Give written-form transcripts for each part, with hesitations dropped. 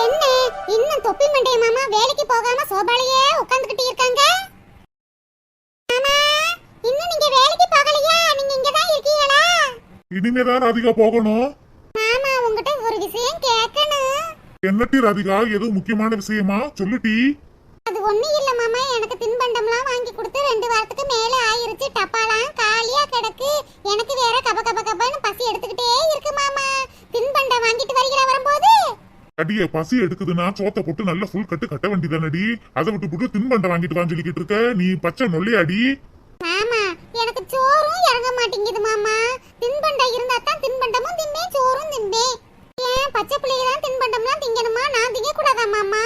என்ன இன்னும் தொப்பி மண்டைய மாமா வேலைக்கு போகாம சோபாலையே உட்கார்ந்துகிட்டு இருக்காங்க? மாமா, இன்னும் நீங்க வேலைக்கு போகலையா? நீங்க இங்க தான் இருக்கீங்களா? இனிமேதான் ராதிகா போகணும். மாமா, உங்ககிட்ட ஒரு விஷயம் கேட்கணும். என்னட்டி ராதிகா, ஏதோ முக்கியமான விஷயமா? சொல்லுட்டி. அது ஒண்ணும் இல்ல மாமா, எனக்கு தின்பண்டம்லாம் வாங்கி கொடுத்து 2 வாரத்துக்கு மேல ஆயிருச்சு. டப்பாலாம் காலியா கிடக்கு. எனக்கு வேற கப கப கபன்னு பசி எடுத்துக்கிட்டே இருக்கு மாமா. தின்பண்டம் வாங்கிட்டு வரீங்களா வரும்போது? அடியே, பசி எடுக்குதுன்னா சோத்த போட்டு நல்ல ஃபுல் கட்டு கட்ட வேண்டியதானடி. அதை விட்டு தின்பண்டம் வாங்கிட்டு வான்னு சொல்லிக்கிட்டு இருக்க. நீ பச்சை நொல்லையாடி. மாமா, எனக்கு சோறும் இறங்க மாட்டேங்குது மாமா. தின்பண்டம் இருந்தா தான் தின்பண்டமும் திம்பேன், சோறும் திம்பேன். ஏன் பச்சை பிள்ளைங்க தான் தின்பண்டம்லாம் திங்கணுமா? நான் திங்க கூடாதா மாமா?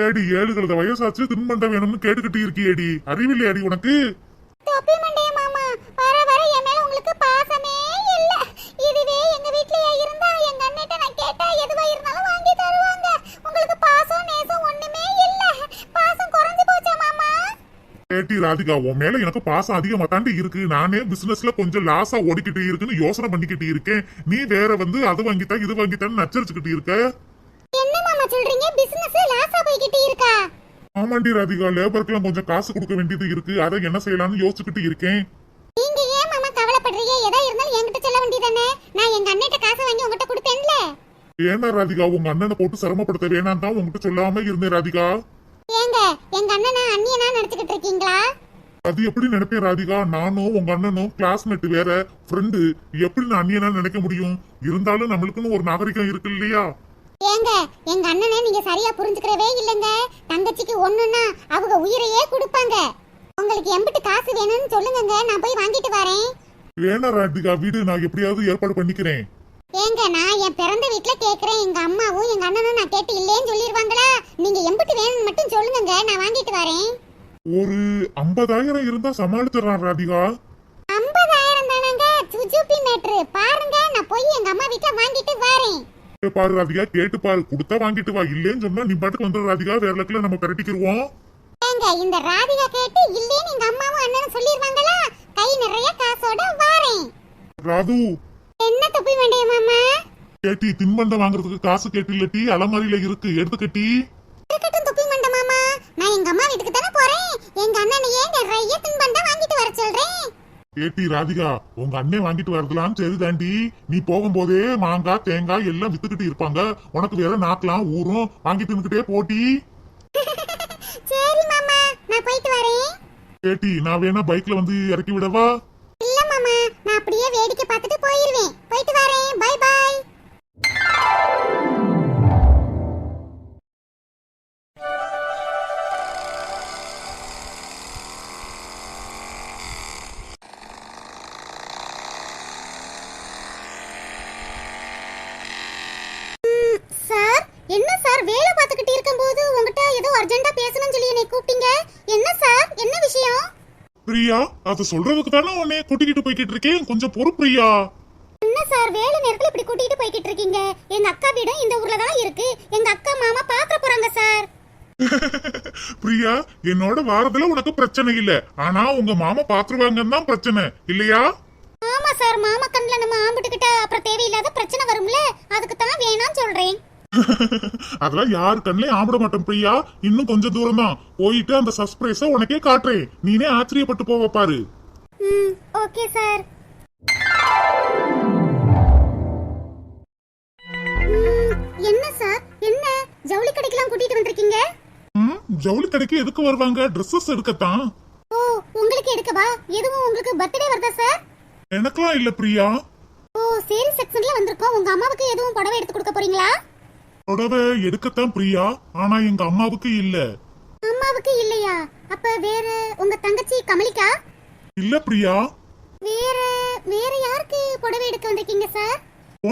ஏடி, 7 வயசாச்சு தின்பண்டம் வேணும்னு கேட்டுக்கிட்டு இருக்கியேடி. அறிவில்லையாடி உனக்கு? தொப்பி மண்டைய மாமா, வர வர என் மேல உங்களுக்கு பாசமே இல்ல. இதுவே எங்க வீட்லயே இருந்தா எங்க அண்ணன்ட்ட நான் கேட்டா எதுவா இருந்தாலும் வாங்கி தருவாங்க. உங்களுக்கு பாசம் நேசம் ஒண்ணுமே இல்ல. பாசம் குறைஞ்சு போச்சா மாமா? ஏட்டி ராதிகா, உன் மேல எனக்கு பாசம் அதிகமா தாண்டி இருக்கு. நானே பிசினஸ்ல கொஞ்சம் லாஸா ஓடிக்கிட்டு இருக்குன்னு யோசனை பண்ணிக்கிட்டு இருக்கேன். நீ வேற அது வாங்கித்தா இது வாங்கித்தான்னு நச்சரிச்சுக்கிட்டு இருக்க. என்ன மாமா சொல்றீங்க? பிசினஸ் லாஸா போய்கிட்டு இருக்கா? ஆமாண்டி ராதிகா, லேபருக்குலாம் கொஞ்சம் காசு கொடுக்க வேண்டியது இருக்கு. அதை என்ன செய்யலாம்னு யோசிச்சுக்கிட்டு இருக்கேன். நீங்க ஏன் மாமா கவலைப்படுறீங்க? எதா இருந்தாலும் என்கிட்ட சொல்ல வேண்டியதானே? நான் எங்க அண்ணன்ட்ட காசு வாங்கி உங்ககிட்ட கொடுப்பேன்ல. ஏன்னா ராதிகா, உங்க அண்ணனை போட்டு சிரமப்படுத்த வேணாம் தான் உங்ககிட்ட சொல்லாம இருந்தேன் ராதிகா. ஏங்க, எங்க அண்ணனா அண்ணியனா நினைச்சுக்கிட்டு இருக்கீங்களா? அது எப்படி நினைப்பேன் ராதிகா? நானும் உங்க அண்ணனும் கிளாஸ்மேட், வேற ஃப்ரெண்டு. எப்படி நான் அண்ணியனா நினைக்க முடியும்? இருந்தாலும் நம்மளுக்குன்னு ஒரு நாகரிகம் இருக்கு இல்லையா? ஏங்க, எங்க அண்ணனை நீங்க சரியா புரிஞ்சுக்கறவே இல்லங்க. தங்கச்சிக்கு ஒண்ணுன்னா அவங்க உயிரையே கொடுப்பாங்க. உங்களுக்கு எம்பிட்டு காசு வேணும்னு சொல்லுங்கங்க, நான் போய் வாங்கிட்டு வரேன். வேணா ராதிகா, வீடு நான் எப்படியாவது ஏற்பாடு பண்ணிக்கிறேன். ஏங்க, நான் என் பிறந்த வீட்ல கேக்குறேன். எங்க அம்மாவும் எங்க அண்ணனும் நான் கேட்டு இல்லேன்னு சொல்லிடுவாங்களா? நீங்க எம்பிட்டு வேணும்னு மட்டும் சொல்லுங்கங்க, நான் வாங்கிட்டு வரேன். ஒரு 50,000 இருந்தா சமாளிச்சிடறான் ராதிகா. 50,000 தானங்க சுஜுபி மேட்ரு. பாருங்க, நான் போய் எங்க அம்மா வீட்ல வாங்கிட்டு வரேன். பாரு ராதிகா, கேட்டு பாரு. கொடுத்தா வாங்கிட்டு வா, இல்லேன்னு சொன்னா நீ பாட்டுக்கு வந்துடு ராதிகா. வேற லக்கில நம்ம கரட்டிக்கிருவோம். ஏங்க, இந்த ராதிகா கேட்டு இல்லேன்னு எங்க அம்மாவும் அண்ணனும் சொல்லிடுவாங்களா? கை நிறைய காசோட வரேன். ராது, என்ன தொப்பி வேண்டிய மாமா? கேட்டி, தின்பண்டம் வாங்குறதுக்கு காசு கேட்டில்லட்டி, அலமாரியில இருக்கு, எடுத்து கட்டி. இருக்கட்டும் தொப்பி மண்ட மாமா, நான் எங்க அம்மா வீட்டுக்கு தானே போறேன். எங்க அண்ணனையே நிறைய தின்பண்டம் வாங்கிட்டு வர சொல்றேன். ஏட்டி ராதிகா, உங்க அண்ணன் வாங்கிட்டு வரதுலாம் சரி தாண்டி. நீ போகும்போதே மாங்காய் தேங்காய் எல்லாம் வித்துக்கிட்டு இருப்பாங்க. உனக்கு வேற நாக்கலாம் ஊரும் வாங்கிட்டு இருந்துகிட்டே போட்டி. சரி மாமா, நான் போயிட்டு வரேன். ஏட்டி, நான் வேணா பைக்ல இறக்கி விடவா? இல்ல மாமா, நான் அப்படியே வேடிக்கை பார்த்துட்டு போயிருவேன். போயிட்டு வரேன். Bye bye. சார், என்ன சார், வேலை பார்த்துக்கிட்டு இருக்கும்போது உங்ககிட்ட ஏதோ அர்ஜென்ட்டா பேசணும்னு சொல்லி என்னை கூப்பிட்டீங்க. என்ன சார், என்ன விஷயம்? பிரியா, அத சொல்றதுக்கு தானே உன்னை கூட்டிக்கிட்டு போய்கிட்டு இருக்கேன். கொஞ்சம் பொறு பிரியா. என்ன சார், வேலை நேரத்துல இப்படி கூட்டிட்டு போய்கிட்டு இருக்கீங்க? எங்க அக்கா வீடும் இந்த ஊர்ல தான் இருக்கு. எங்க அக்கா மாமா பாத்திர போறாங்க சார். பிரியா, என்னோட வாரத்துல உனக்கு பிரச்சனை இல்ல. ஆனா உங்க மாமா பாத்துருவாங்கன்னு தான் பிரச்சனை இல்லையா? ஆமா சார், மாமா கண்ணுல நம்ம ஆம்பிட்டுக்கிட்ட அப்புறம் தேவையில்லாத பிரச்சனை வரும்ல, அதுக்கு தான் வேணாம்னு சொல்றேன். அதெல்லாம் யாரு கண்ணிலையும் ஆம்பிட மாட்டேன் பிரியா. இன்னும் கொஞ்சம் தூரம் தான் போயிட்டு அந்த சர்ப்ரைஸ உனக்கே காட்டுறேன். நீனே ஆச்சரியப்பட்டு போவ பாரு. Okay sir. என்ன சார், என்ன ஜவுளி கடைக்கெல்லாம் கூட்டிட்டு வந்திருக்கீங்க? ஜவுளி கடைக்கு எதுக்கு வருவாங்க? ட்ரெஸ்ஸஸ் எடுக்கத்தான். ஓ, உங்களுக்கு எடுக்கவா? எதுவும் உங்களுக்கு பர்த்டே வருதா சார்? எனக்கெல்லாம் இல்ல பிரியா. ஓ, சேரி செக்ஷன்ல வந்திருக்கோம். உங்க அம்மாவுக்கு எதுவும் புடவை எடுத்து கொடுக்க போறீங்களா? புடவை எடுக்கத்தான் பிரியா, ஆனா எங்க அம்மாவுக்கு இல்ல. அம்மாவுக்கு இல்லையா? அப்ப வேற உங்க தங்கச்சி கமலிகா? இல்ல பிரியா. வேற வேற யாருக்கு புடவை எடுக்க வந்திருக்கீங்க சார்?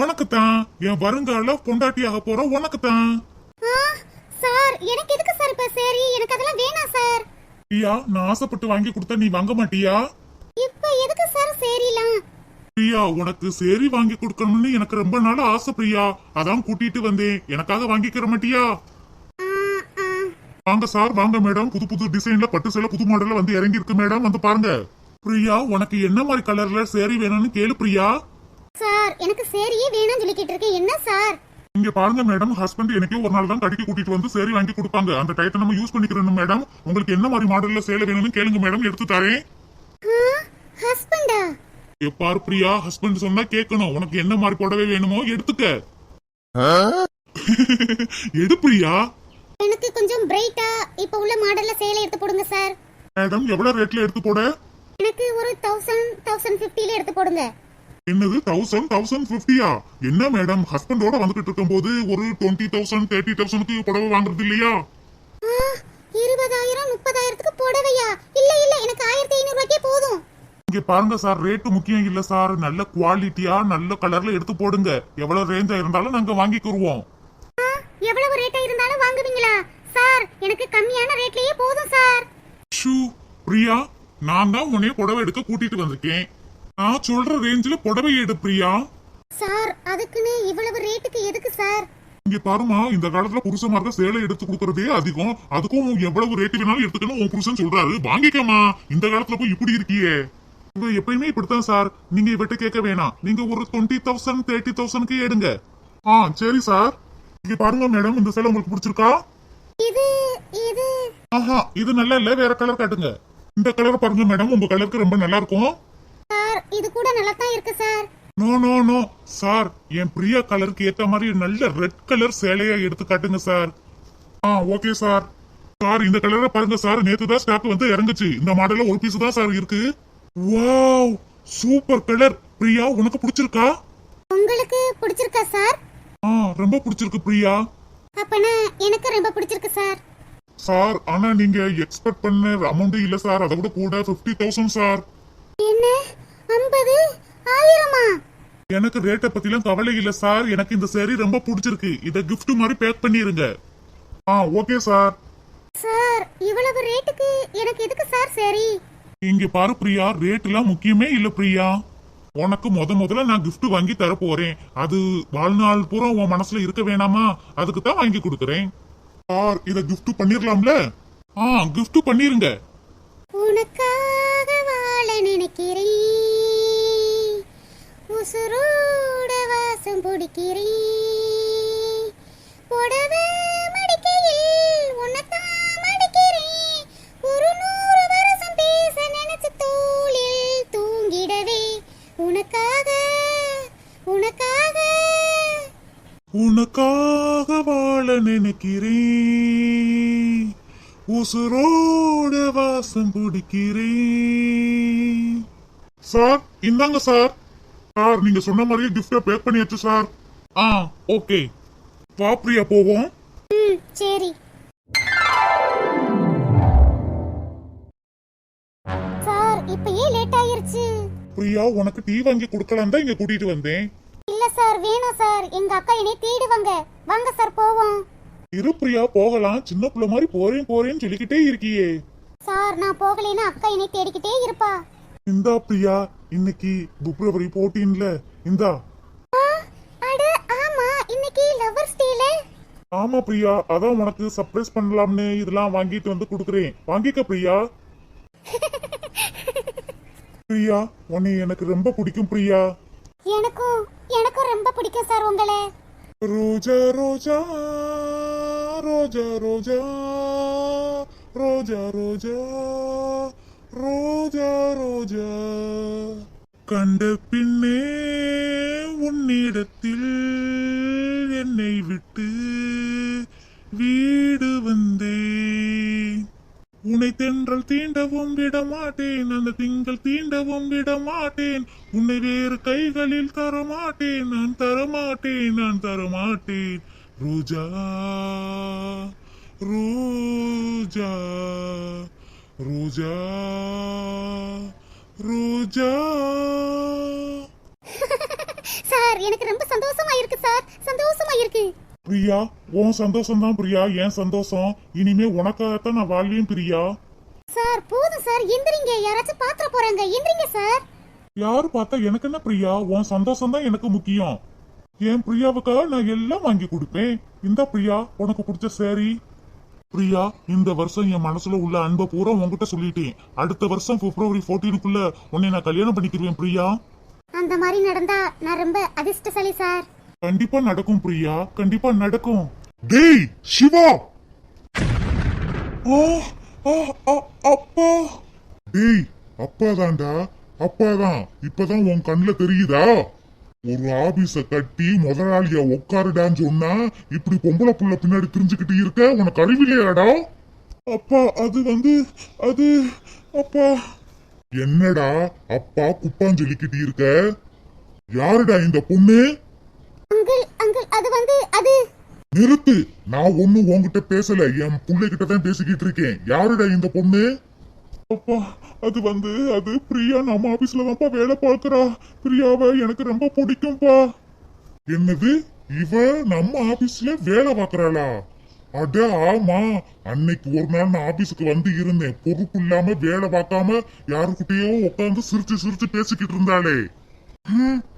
உனக்கு தான், என் வருங்கால பொண்டாட்டியாக போற உனக்கு தான். சார், எனக்கு எதுக்கு சார் இப்ப சரி? எனக்கு அதெல்லாம் வேணாம் சார். பிரியா, நான் ஆசைப்பட்டு வாங்கி கொடுத்தா நீ வாங்க மாட்டியா? இப்ப எதுக்கு சார் சேரிலாம்? பிரியா, உனக்கு சேரி வாங்கி கொடுக்கணும்னு எனக்கு ரொம்ப நாள் ஆசை பிரியா. அதான் கூட்டிட்டு வந்தேன். எனக்காக வாங்கிக்கிற மாட்டியா? வாங்க சார், வாங்க மேடம். புது புது டிசைன்ல பட்டு சேலை புது மாடல்ல இறங்கி இருக்கு மேடம், வந்து பாருங்க. பிரியா, உனக்கு என்ன மாதிரி கலர்ல சேரி வேணும்னு கேளு பிரியா. சார், எனக்கு சேரியே வேணும்னு சொல்லிக்கிட்டு இருக்கேன். என்ன சார்? இங்க பாருங்க மேடம், ஹஸ்பண்ட் எனக்கே ஒரு நாள் தான் கடைக்கு கூட்டிட்டு வந்து சேரி வாங்கி கொடுப்பாங்க. அந்த டயத்தை நம்ம யூஸ் பண்ணிக்கிறோம் மேடம். உங்களுக்கு என்ன மாதிரி மாடல்ல சேலை வேணும்னு கேளுங்க மேடம், எடுத்து தரேன். ஹஸ்பண்டா? எப்பாரு பிரியா, ஹஸ்பண்ட் சொன்னா கேட்கணும். உனக்கு என்ன மாதிரி புடவை வேணுமோ எடுத்துக்க. எடு பிரியா. எனக்கு கொஞ்சம் பிரைட்டா இப்ப உள்ள மாடல்ல சேலை எடுத்து போடுங்க சார். மேடம் எவ்வளவு ரேட்ல எடுத்து போட? எனக்கு ஒரு 1050ல எடுத்து போடுங்க. என்னது 1050யா? என்ன மேடம், ஹஸ்பண்டோட வந்துகிட்டு இருக்கும்போது ஒரு 20,000 30,000க்கு புடவை வாங்குறது இல்லையா? 20,000 30,000க்கு புடவையா? இல்ல இல்ல, எனக்கு 1500 ரூபாய்க்கே போதும். இங்க பாருங்க சார், ரேட்டு முக்கியம் இல்ல சார். நல்ல குவாலிட்டியா நல்ல கலர்ல எடுத்து போடுங்க. எவ்வளவு ரேஞ்சா இருந்தாலும் நாங்க வாங்கிக்குருவோம். எவ்வளவு ரேட்டா இருந்தாலும் வாங்குவீங்களா சார்? எனக்கு கம்மியான ரேட்லயே போதும் சார். ஷூ பிரியா, நான் தான் உன்னைய புடவை எடுக்க கூட்டிட்டு வந்திருக்கேன். நான் சொல்ற ரேஞ்சில புடவை எடு பிரியா. சார் அதுக்குன்னு இவ்வளவு ரேட்டுக்கு எதுக்கு சார்? இங்க பாருமா, இந்த காலத்துல புருஷமார்க்க சேலை எடுத்து கொடுக்கறதே அதிகம். அதுக்கும் எவ்வளவு ரேட்டு வேணாலும் எடுத்துக்கணும் உன் புருஷன் சொல்றாரு, வாங்கிக்கமா. இந்த காலத்துல போய் இப்படி இருக்கியே. இவ எப்பயுமே இப்படித்தான் சார். நீங்க இவட்ட கேட்க வேணாம். நீங்க ஒரு 20,000 30,000க்கு எடுங்க. சரி சார். இங்க பாருங்க மேடம், இந்த சேலை உங்களுக்கு பிடிச்சிருக்கா? இது இது இது நல்லா இல்ல, வேற கலர் காட்டுங்க. இந்த கலர் பாருங்க மேடம், உங்க கலருக்கு ரொம்ப நல்லா இருக்கும். சார் இது கூட நல்லா தான் இருக்கு sir. No no no sir, என் பிரியா கலருக்கு ஏத்த மாதிரி நல்ல ரெட் கலர் சேலையா எடுத்து காட்டுங்க சார். Okay sir. சார் இந்த கலரை பாருங்க சார், நேத்து தான் ஸ்டாக் வந்து இறங்குச்சு. இந்த மாடல்ல ஒரு பீஸ் தான் சார் இருக்கு. Wow, super colour. பிரியா உனக்கு பிடிச்சிருக்கா? உங்களுக்கு பிடிச்சிருக்கா சார்? ரொம்ப பிடிச்சிருக்கு பிரியா. அப்பனா எனக்கு ரொம்ப பிடிச்சிருக்கு சார். சார் ஆனா நீங்க எக்ஸ்பெக்ட் பண்ண அமௌண்ட் இல்ல சார், அதை விட கூட 50,000 சார். என்ன 50 1000மா? எனக்கு ரேட்டை பத்திலாம் கவலை இல்ல சார். எனக்கு இந்த சேரி ரொம்ப பிடிச்சிருக்கு. இத கிஃப்ட் மாதிரி பேக் பண்ணிருங்க. Okay sir. சார் இவ்வளவு ரேட்டுக்கு எனக்கு எதுக்கு சார் சரி? இங்க பாரு பிரியா, ரேட் எல்லாம் முக்கியமே இல்ல பிரியா. உனக்கு முதல்ல நான் gift வாங்கி தர போறேன். அது வாழ்நாள் பூரா உன் மனசுல இருக்க வேணாமா? அதுக்கு தான் வாங்கி கொடுக்கறேன். சார் இத gift பண்ணிரலாம்ல? gift பண்ணிருங்க. உனக்காக வாழ நினைக்கிறேன், உசுரோட வாசம் பிடிக்கிறேன், புடவை மடிக்கையில் உன்னைத்தான் மடிக்கிறேன், ஒரு 100 வருஷம் பேச நினைச்ச தோளில் தூங்கிடவே, உனக்காக உனக்காக உனக்காக வாழ நினைக்கிறேன், உசுரோட வாசம் பிடிக்கிறேன். சார் இந்தாங்க சார். சார் நீங்க சொன்ன மாதிரியே gift பேக் பண்ணியாச்சு சார். ஓகே. வா பிரியா போவோம். சரி சார். இப்ப ஏன் லேட் ஆயிருச்சு? பிரியா உனக்கு டீ வாங்கி கொடுக்கலாம் தான் இங்க கூட்டிட்டு வந்தேன். இல்ல சார், வேணாம் சார். எங்க அக்கா என்னை தேடுவாங்க. வாங்க சார் போவோம். இரு பிரியா போகலாம். சின்ன பிள்ளை மாதிரி போறேன்னு சொல்லிக்கிட்டே இருக்கியே. சார் நான் போகலைன்னா அக்கா என்னை தேடிக்கிட்டே இருப்பா. இந்தா பிரியா, இன்னைக்கு பிப்ரவரி 14ல இந்தா. அட ஆமா, இன்னைக்கு லவர்ஸ் டேல. ஆமா பிரியா, அதான் உனக்கு சர்ப்ரைஸ் பண்ணலாம்னு இதெல்லாம் வாங்கிட்டு வந்து கொடுக்குறேன். வாங்கிக்க பிரியா. பிரியா உன்னை எனக்கு ரொம்ப பிடிக்கும் பிரியா. எனக்கும் ரொம்ப பிடிக்கும் சார் உங்களை. ரோஜா ரோஜா ரோஜா ரோஜா ரோஜா ரோஜா ரோஜா ரோஜா கண்ட பின்னே உன்னிடத்தில் என்னை விட்டு வீடு வந்தேன். உன்னை தென்றல் தீண்டவும் விடமாட்டேன், அந்த திங்கள் தீண்டவும் விடமாட்டேன், உன்னை வேறு கைகளில் தரமாட்டேன், நான் தரமாட்டேன், நான் தரமாட்டேன். ரோஜா ரோஜா ரோஜா ரோஜா. சார் எனக்கு ரொம்ப சந்தோஷமா இருக்கு சார், சந்தோஷமா இருக்கு. பிரியா உன் சந்தோஷம் தான் பிரியா என் சந்தோஷம். இனிமே உனக்காகத்தான் நான் வாழ்வேன் பிரியா. சார் போதும் சார், எந்திரிங்க. யாராச்சும் பாத்திர போறாங்க, எந்திரிங்க சார். யாரு பார்த்தா எனக்கு என்ன பிரியா, உன் சந்தோஷம் தான் எனக்கு முக்கியம். என் பிரியாவுக்காக நான் எல்லாம் வாங்கி கொடுப்பேன். இந்த பிரியா உனக்கு பிடிச்ச சேரி. பிரியா இந்த வருஷம் என் மனசுல உள்ள அன்பை பூரா உன்கிட்ட சொல்லிட்டேன். அடுத்த வருஷம் பிப்ரவரி 14க்குள்ள உன்னை நான் கல்யாணம் பண்ணிக்கிறேன் பிரியா. அந்த மாதிரி நடந்தா நான் ரொம்ப அதிர்ஷ்டசாலி சார். கண்டிப்பா நடக்கும் பிரியா, கண்டிப்பா நடக்கும். டேய் சிவா! ஆ, ஆ, ஆ, அப்பா! டேய் அப்பாதான்டா, அப்பாதான். இப்பதான் உன் கண்ணுல தெரியுதா? ஒரு ஆபீஸ கட்டி முதலாளிய உட்காருடான்னு சொன்னா இப்படி பொம்பளை புள்ள பின்னாடி திரிஞ்சுக்கிட்டு இருக்க, உனக்கு அறிவில்லையாடா? அப்பா அது அப்பா. என்னடா அப்பா குப்பான்னு சொல்லிக்கிட்டு இருக்க? யாருடா இந்த பொண்ணு? அங்கிள் அங்கிள் அது நிறுத்து. நான் ஒண்ணும் உன்கிட்ட பேசல, என் புள்ளைகிட்ட தான் பேசிக்கிட்டு இருக்கேன். யாருடா இந்த பொண்ணு? அப்பா அது பிரியா நம்ம ஆபீஸ்ல தான்ப்பா வேலை பார்க்கறா. பிரியாவை எனக்கு ரொம்ப பிடிக்கும்பா. என்னது, இவ நம்ம ஆபீஸ்ல வேலை பார்க்கறாளா? அட ஆமா, அன்னைக்கு ஒரு நாள் நான் ஆபீஸுக்கு வந்து இருந்தேன். பொறுப்பு இல்லாம வேலை பார்க்காம யாருக்கிட்டயோ உட்காந்து சிரிச்சு சிரிச்சு பேசிக்கிட்டு இருந்தாளே.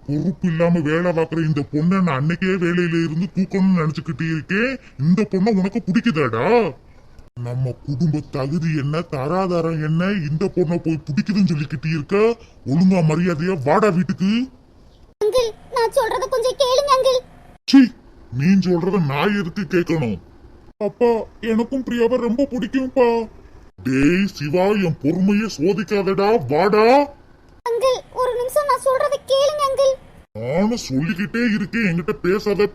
பொறுப்பு இல்லாம வேலை பார்க்கற இந்த பொண்ணை நான் அன்னைக்கே வேலையில இருந்து தூக்கணும்னு நினைச்சுக்கிட்டு இருக்கேன். இந்த பொண்ணை உனக்கு பிடிக்குதாடா? நம்ம குடும்ப தகுதி என்ன, தராதரம் என்ன, இந்த பொண்ணை போய் பிடிக்குதுன்னு சொல்லிக்கிட்டு இருக்க? ஒழுங்கா மரியாதையா வாடா வீட்டுக்கு. அங்கிள் நான் சொல்றத கொஞ்சம் கேளுங்க அங்கிள். சீ, நீ சொல்றத நான் எதுக்கு கேட்கணும்? அப்பா எனக்கும் பிரியாவை ரொம்ப பிடிக்கும்பா. டேய் சிவா, என் பொறுமையை சோதிக்காதடா, வாடா. அங்கிள் ஒரு நிமிஷம் நான் சொல்றத கேளுங்க அங்கிள். நானும் சொல்லிக்கிட்டே இருக்கேன், என்கிட்ட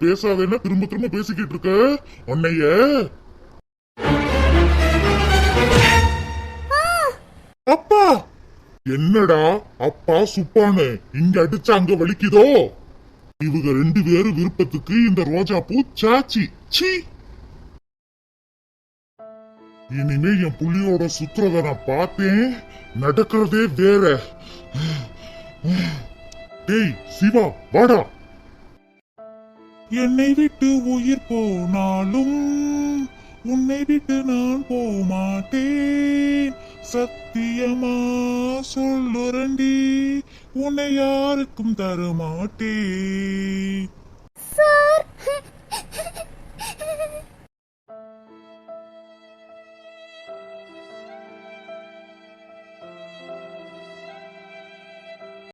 பேசாதேன்னா திரும்ப திரும்ப பேசிக்கிட்டு இருக்க. உன்னைய அப்பா. என்னடா அப்பா சுப்பானு இங்க அடிச்சா அங்க வலிக்குதோ? இவங்க 2 பேரும் விருப்பத்துக்கு இந்த ரோஜா பூ சாச்சி. சீ, இனிமே என் புள்ளியோட சுத்துறத நான் பார்த்தேன், நடக்கிறதே வேற. டேய் சிவா, வாடா. என்னை விட்டு உயிர் போனாலும் உன்னை விட்டு நான் போமாட்டேன். சத்தியமா சொல்லுரண்டி, உன்னை யாருக்கும் தரமாட்டேன்.